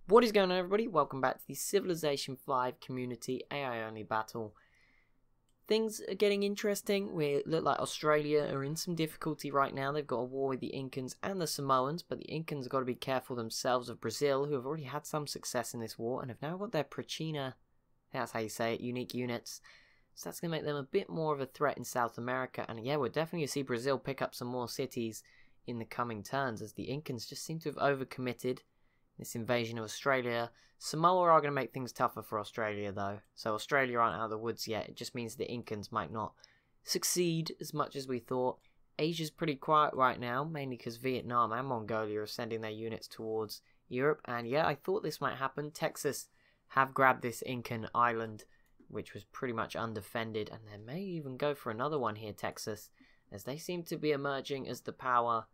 What is going on, everybody? Welcome back to the Civilization 5 community AI only battle. Things are getting interesting. We look like Australia are in some difficulty right now. They've got a war with the Incans and the Samoans, but the Incans have got to be careful themselves of Brazil, who have already had some success in this war and have now got their Prachina, that's how you say it, unique units. So that's going to make them a bit more of a threat in South America. And yeah, we're definitely going to see Brazil pick up some more cities in the coming turns, as the Incans just seem to have overcommitted this invasion of Australia. Samoa are going to make things tougher for Australia, though. So Australia aren't out of the woods yet. It just means the Incans might not succeed as much as we thought. Asia's pretty quiet right now, mainly because Vietnam and Mongolia are sending their units towards Europe. And yeah, I thought this might happen. Texas have grabbed this Incan island, which was pretty much undefended. And they may even go for another one here, Texas, as they seem to be emerging as the power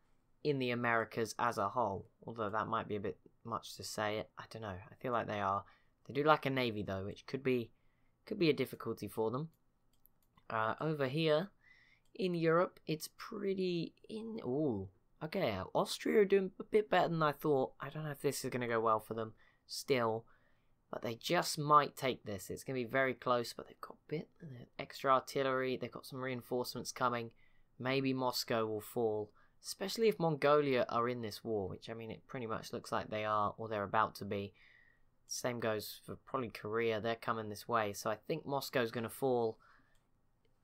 in the Americas as a whole. Although that might be a bit much to say it. I don't know. I feel like they are. They do like a navy though, which could be a difficulty for them. Over here in Europe, it's pretty in. Ooh, okay. Austria are doing a bit better than I thought. I don't know if this is going to go well for them still, but they just might take this. It's going to be very close, but they've got a bit extra artillery. They've got some reinforcements coming. Maybe Moscow will fall. Especially if Mongolia are in this war, which, I mean, it pretty much looks like they are, or they're about to be. Same goes for probably Korea. They're coming this way. So I think Moscow's going to fall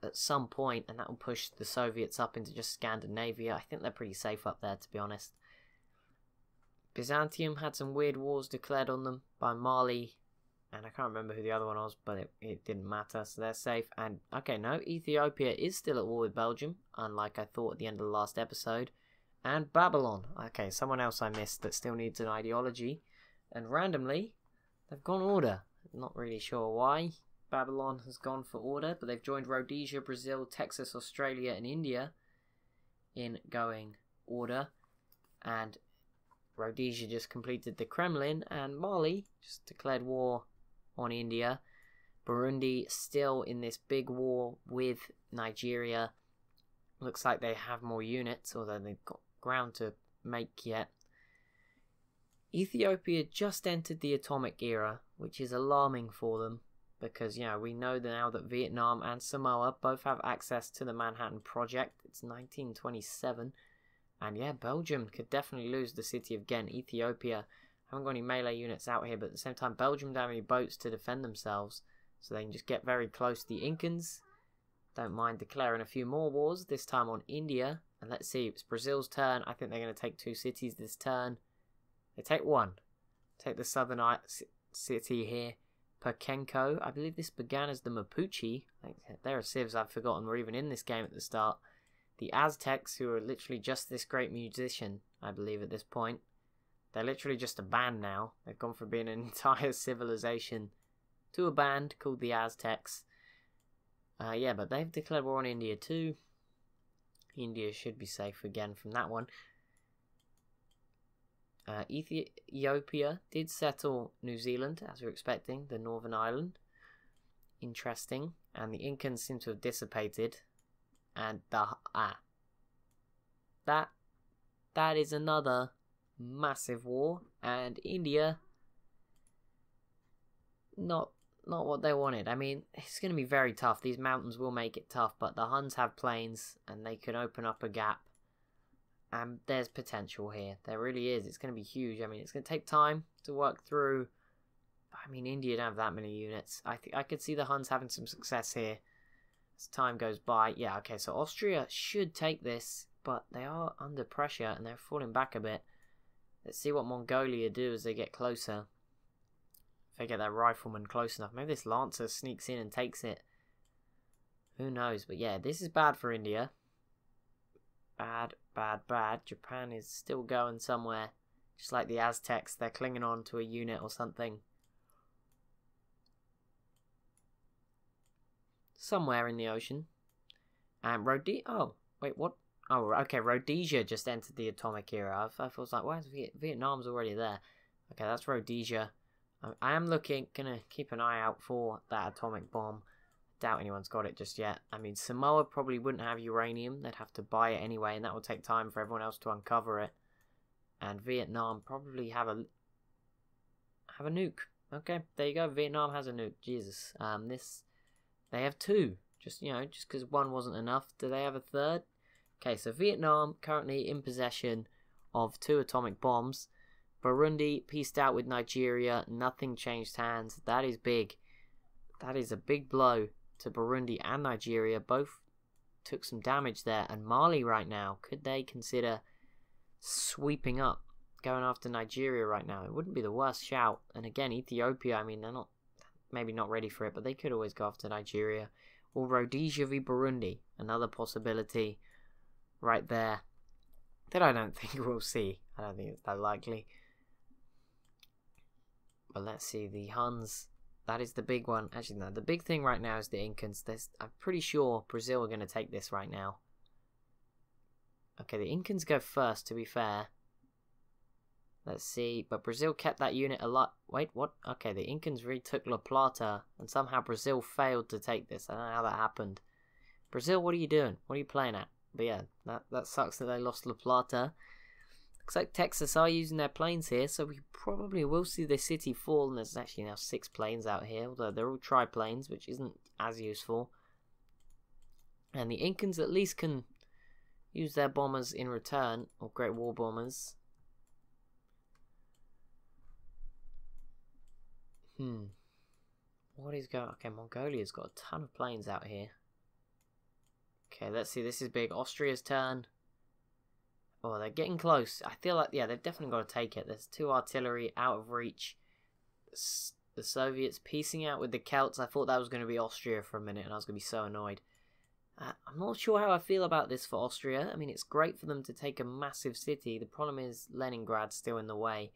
at some point, and that will push the Soviets up into just Scandinavia. I think they're pretty safe up there, to be honest. Byzantium had some weird wars declared on them by Mali, and I can't remember who the other one was, but it didn't matter, so they're safe. And, okay, no, Ethiopia is still at war with Belgium, unlike I thought at the end of the last episode. And Babylon, okay, someone else I missed that still needs an ideology. And randomly, they've gone order. Not really sure why Babylon has gone for order, but they've joined Rhodesia, Brazil, Texas, Australia, and India in going order. And Rhodesia just completed the Kremlin, and Mali just declared war on India. Burundi still in this big war with Nigeria. Looks like they have more units, although they've got ground to make yet. Ethiopia just entered the atomic era, which is alarming for them, because, you know, we know now that Vietnam and Samoa both have access to the Manhattan Project. It's 1927. And yeah, Belgium could definitely lose the city of Ghent. Ethiopia haven't got any melee units out here, but at the same time, Belgium don't have any boats to defend themselves, so they can just get very close to the Incans. Don't mind declaring a few more wars, this time on India. And let's see, it's Brazil's turn. I think they're going to take 2 cities this turn. They take 1. Take the southern city here, Perkenko. I believe this began as the Mapuche. There are civs I've forgotten were even in this game at the start. The Aztecs, who are literally just this great musician, I believe, at this point. They're literally just a band now. They've gone from being an entire civilization to a band called the Aztecs. Yeah, but they've declared war on India too. India should be safe again from that one. Ethiopia did settle New Zealand, as we were expecting, the Northern Island. Interesting. And the Incans seem to have dissipated. And that is another massive war, and India not what they wanted. I mean, it's going to be very tough. These mountains will make it tough, but the Huns have plains and they can open up a gap, and there's potential here. There really is. It's going to be huge. I mean, it's going to take time to work through. I mean, India don't have that many units. I think I could see the Huns having some success here as time goes by. Yeah, okay, so Austria should take this, but they are under pressure and they're falling back a bit. Let's see what Mongolia do as they get closer. If they get their rifleman close enough. Maybe this Lancer sneaks in and takes it. Who knows? But yeah, this is bad for India. Bad, bad, bad. Japan is still going somewhere. Just like the Aztecs, they're clinging on to a unit or something. Somewhere in the ocean. And Rhodesia. Oh, wait, what? Oh, okay, Rhodesia just entered the atomic era. I was like, why is Vietnam's already there? Okay, that's Rhodesia. I am gonna keep an eye out for that atomic bomb. Doubt anyone's got it just yet. I mean, Samoa probably wouldn't have uranium. They'd have to buy it anyway, and that will take time for everyone else to uncover it. And Vietnam probably have a have a nuke. Okay, there you go. Vietnam has a nuke. Jesus. They have 2. Just because 1 wasn't enough. Do they have a 3rd? Okay, so Vietnam currently in possession of 2 atomic bombs. Burundi pieced out with Nigeria. Nothing changed hands. That is big. That is a big blow to Burundi and Nigeria. Both took some damage there. And Mali right now, could they consider sweeping up, going after Nigeria right now? It wouldn't be the worst shout. And again, Ethiopia, I mean, they're maybe not ready for it, but they could always go after Nigeria. Or Rhodesia v Burundi, another possibility right there that I don't think we'll see. I don't think it's that likely. But let's see, the Huns, that is the big one. Actually, no, the big thing right now is the Incans. I'm pretty sure Brazil are going to take this right now. Okay, the Incans go first, to be fair. Let's see, but Brazil kept that unit a lot. Wait, what? Okay, the Incans retook La Plata, and somehow Brazil failed to take this. I don't know how that happened. Brazil, what are you doing? What are you playing at? But yeah, that sucks that they lost La Plata. Looks like Texas are using their planes here, so we probably will see the city fall. And there's actually now 6 planes out here, although they're all triplanes, which isn't as useful. And the Incans at least can use their bombers in return, or Great War bombers. What is going on? Okay, Mongolia's got a ton of planes out here. Okay, let's see. This is big. Austria's turn. Oh, they're getting close. I feel like, yeah, they've definitely got to take it. There's 2 artillery out of reach. The Soviets piecing out with the Celts. I thought that was going to be Austria for a minute, and I was going to be so annoyed. I'm not sure how I feel about this for Austria. I mean, it's great for them to take a massive city. The problem is Leningrad's still in the way.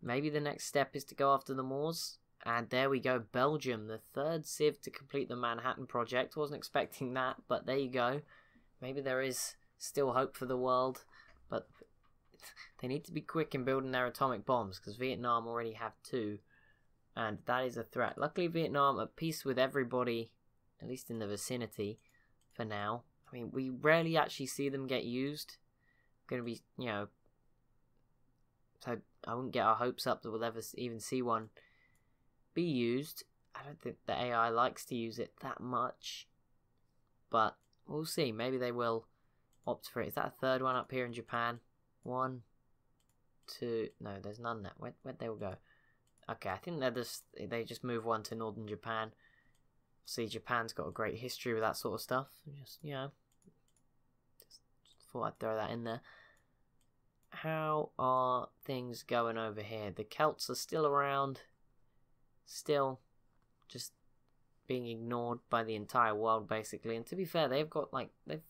Maybe the next step is to go after the Moors. And there we go, Belgium, the 3rd civ to complete the Manhattan Project. Wasn't expecting that, but there you go. Maybe there is still hope for the world, but they need to be quick in building their atomic bombs, because Vietnam already have 2, and that is a threat. Luckily, Vietnam are at peace with everybody, at least in the vicinity, for now. I mean, we rarely actually see them get used. Going to be, so I wouldn't get our hopes up that we'll ever even see one be used. I don't think the AI likes to use it that much, but we'll see. Maybe they will opt for it. Is that a 3rd one up here in Japan? 1, 2, no, there's none there. Where'd they all go? Okay, I think they just move 1 to northern Japan. See, Japan's got a great history with that sort of stuff. Just thought I'd throw that in there. How are things going over here? The Celts are still around. Still just being ignored by the entire world, basically. And to be fair, they've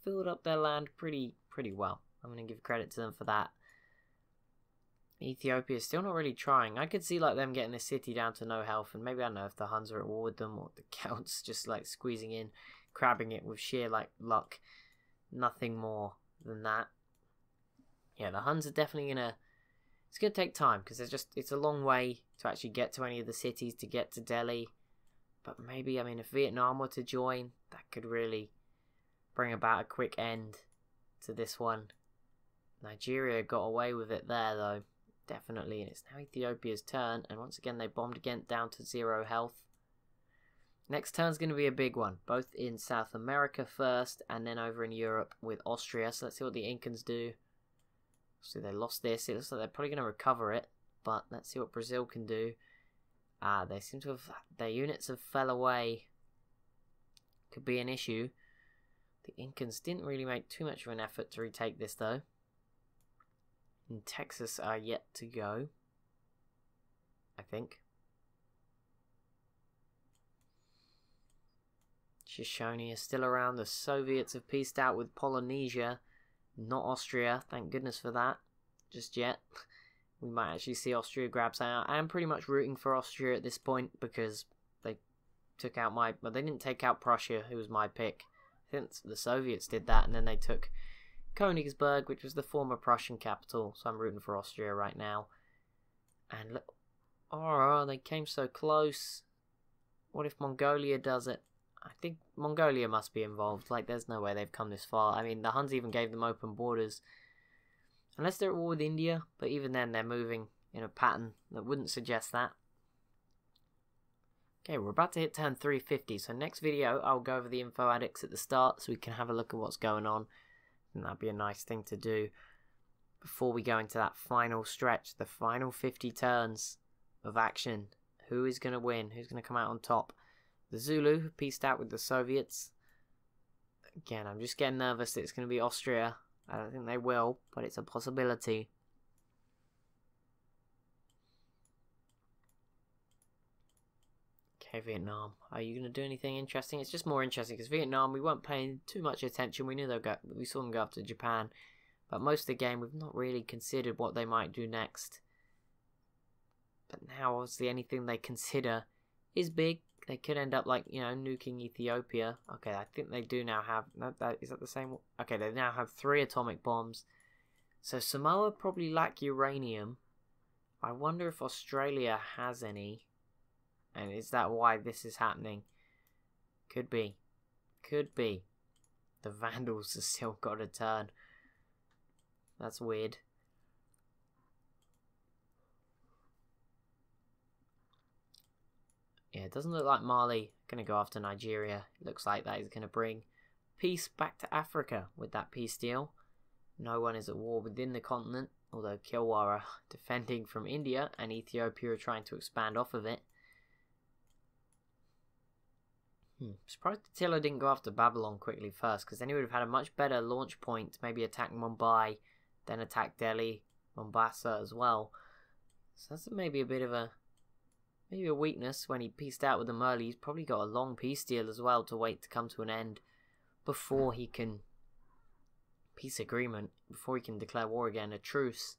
filled up their land pretty well. I'm going to give credit to them for that. Ethiopia is still not really trying. I could see them getting this city down to no health, and maybe, I don't know if the Huns are at war with them, or the Celts just squeezing in, crabbing it with sheer luck. Nothing more than that. Yeah, the Huns are definitely gonna. It's gonna take time, because it's a long way to actually get to any of the cities, to get to Delhi. But maybe, I mean, if Vietnam were to join, that could really bring about a quick end to this one. Nigeria got away with it there, though. Definitely. And it's now Ethiopia's turn. And once again, they bombed again down to 0 health. Next turn's going to be a big one. Both in South America first, and then over in Europe with Austria. So let's see what the Incans do. So they lost this. It looks like they're probably going to recover it. But let's see what Brazil can do. They seem to have... Their units have fell away. Could be an issue. The Incans didn't really make too much of an effort to retake this, though. And Texas are yet to go, I think. Shoshone is still around. The Soviets have pieced out with Polynesia, not Austria. Thank goodness for that. Just yet. We might actually see Austria grab something out. I am pretty much rooting for Austria at this point, because they took out my... Well, they didn't take out Prussia, who was my pick. I think the Soviets did that, and then they took Königsberg, which was the former Prussian capital. So I'm rooting for Austria right now. And look... Oh, they came so close. What if Mongolia does it? I think Mongolia must be involved. There's no way they've come this far. I mean, the Huns even gave them open borders. Unless they're at war with India, but even then they're moving in a pattern that wouldn't suggest that. Okay, we're about to hit turn 350, so next video I'll go over the info addicts at the start so we can have a look at what's going on. And that'd be a nice thing to do before we go into that final stretch, the final 50 turns of action. Who is going to win? Who's going to come out on top? The Zulu, who peaced out with the Soviets. Again, I'm just getting nervous that it's going to be Austria. I don't think they will, but it's a possibility. Okay, Vietnam. Are you going to do anything interesting? It's just more interesting because Vietnam, we weren't paying too much attention. We knew we saw them go up to Japan. But most of the game, we've not really considered what they might do next. But now, obviously, anything they consider is big. They could end up, like, nuking Ethiopia. Okay, I think they do now have... No, is that the same? Okay, they now have 3 atomic bombs. So Samoa probably lack uranium. I wonder if Australia has any. And is that why this is happening? Could be. Could be. The Vandals have still got a turn. That's weird. Yeah, it doesn't look like Mali going to go after Nigeria. It looks like that is going to bring peace back to Africa with that peace deal. No one is at war within the continent, although Kilwa are defending from India and Ethiopia are trying to expand off of it. Surprised Attila didn't go after Babylon quickly first, because then he would have had a much better launch point. Maybe attack Mumbai, then attack Delhi, Mombasa as well. So that's maybe a bit of a weakness when he peaced out with them early. He's probably got a long peace deal as well to wait to come to an end before he can before he can declare war again, a truce.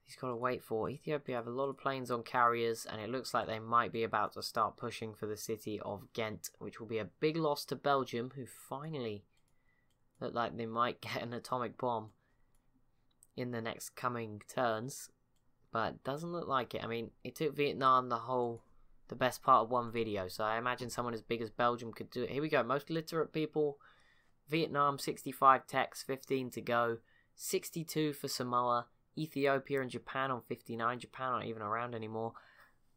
He's got to wait for. Ethiopia have a lot of planes on carriers, and it looks like they might be about to start pushing for the city of Ghent, which will be a big loss to Belgium, who finally look like they might get an atomic bomb in the next coming turns, but it doesn't look like it. I mean, it took Vietnam the best part of one video, so I imagine someone as big as Belgium could do it. Here we go, most literate people. Vietnam, 65 techs, 15 to go. 62 for Samoa. Ethiopia and Japan on 59. Japan aren't even around anymore.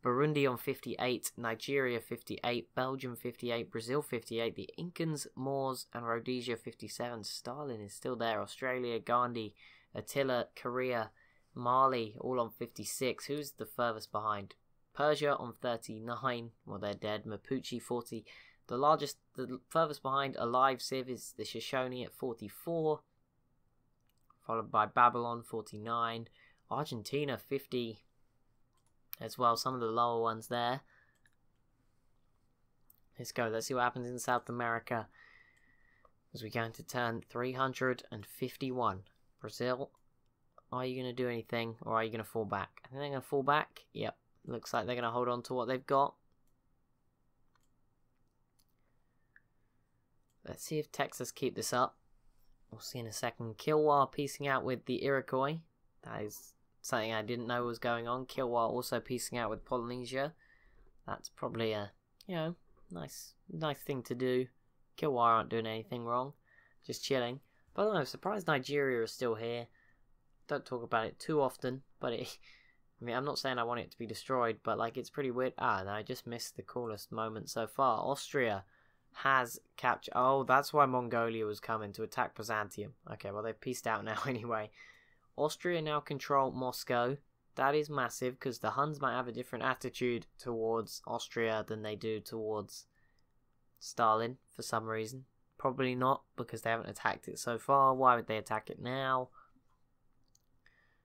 Burundi on 58. Nigeria 58. Belgium 58. Brazil 58. The Incans, Moors and Rhodesia 57. Stalin is still there. Australia, Gandhi, Attila, Korea, Mali all on 56. Who's the furthest behind? Persia on 39. Well, they're dead. Mapuche 40. The furthest behind alive Civ is the Shoshone at 44. Followed by Babylon, 49. Argentina, 50 as well. Some of the lower ones there. Let's go. Let's see what happens in South America as we go into turn 351. Brazil, are you going to do anything or are you going to fall back? I think they're going to fall back. Yep. Looks like they're going to hold on to what they've got. Let's see if Texas keep this up. We'll see in a second. Kilwa piecing out with the Iroquois. That is something I didn't know was going on. Kilwa also piecing out with Polynesia. That's probably a, nice thing to do. Kilwa aren't doing anything wrong. Just chilling. By the way, I'm surprised Nigeria is still here. Don't talk about it too often, but I mean, I'm not saying I want it to be destroyed, but like, it's pretty weird. No, I just missed the coolest moment so far. Austria has captured... Oh, that's why Mongolia was coming to attack Byzantium. Okay, well, they've pieced out now anyway. Austria now control Moscow. That is massive, because the Huns might have a different attitude towards Austria than they do towards Stalin, for some reason. Probably not, because they haven't attacked it so far. Why would they attack it now?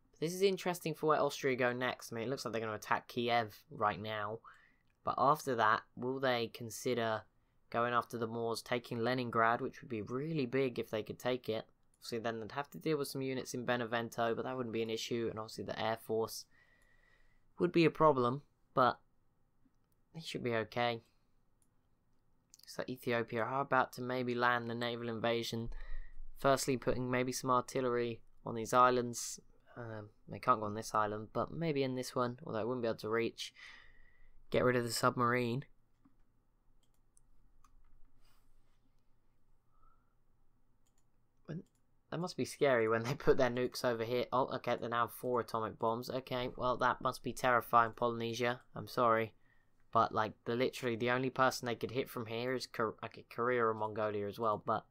But this is interesting for where Austria go next. I mean, it looks like they're going to attack Kiev right now. But after that, will they consider going after the Moors, taking Leningrad, which would be really big if they could take it? Obviously, then they'd have to deal with some units in Benevento, but that wouldn't be an issue. And obviously, the Air Force would be a problem, but they should be okay. So Ethiopia are about to maybe land the naval invasion. Firstly, putting maybe some artillery on these islands. They can't go on this island, but maybe in this one, although it wouldn't be able to reach. Get rid of the submarine. That must be scary when they put their nukes over here. Oh, okay, they now have 4 atomic bombs. Okay, well, that must be terrifying, Polynesia. I'm sorry. But like literally the only person they could hit from here is Korea or Mongolia as well. But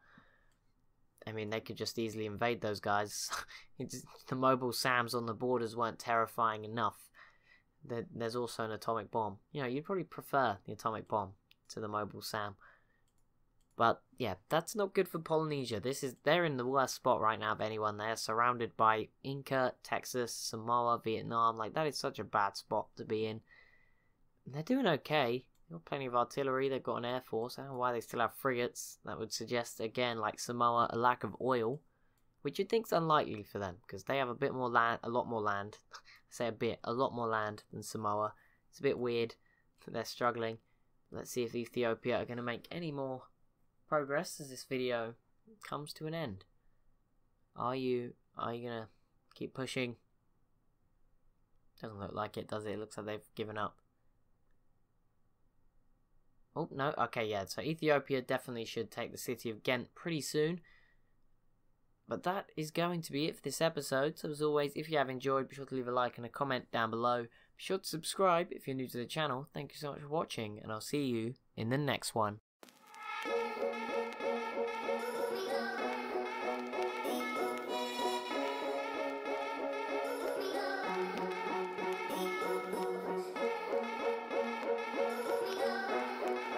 I mean, they could just easily invade those guys. The mobile SAMs on the borders weren't terrifying enough. There's also an atomic bomb. You know, you'd probably prefer the atomic bomb to the mobile SAM. But yeah, that's not good for Polynesia. They're in the worst spot right now of anyone. They're surrounded by Inca, Texas, Samoa, Vietnam. Like, that is such a bad spot to be in. And they're doing okay. They've got plenty of artillery. They've got an air force. I don't know why they still have frigates. That would suggest, again, like Samoa, a lack of oil, which you'd think's unlikely for them because they have a bit more land, a lot more land. I say a lot more land than Samoa. It's a bit weird that they're struggling. Let's see if Ethiopia are going to make any more progress as this video comes to an end. Are you gonna keep pushing? Doesn't look like it, does it? It looks like they've given up. Oh no, okay, yeah, so Ethiopia definitely should take the city of Ghent pretty soon. But that is going to be it for this episode. So as always, if you have enjoyed, be sure to leave a like and a comment down below. Be sure to subscribe if you're new to the channel. Thank you so much for watching, and I'll see you in the next one.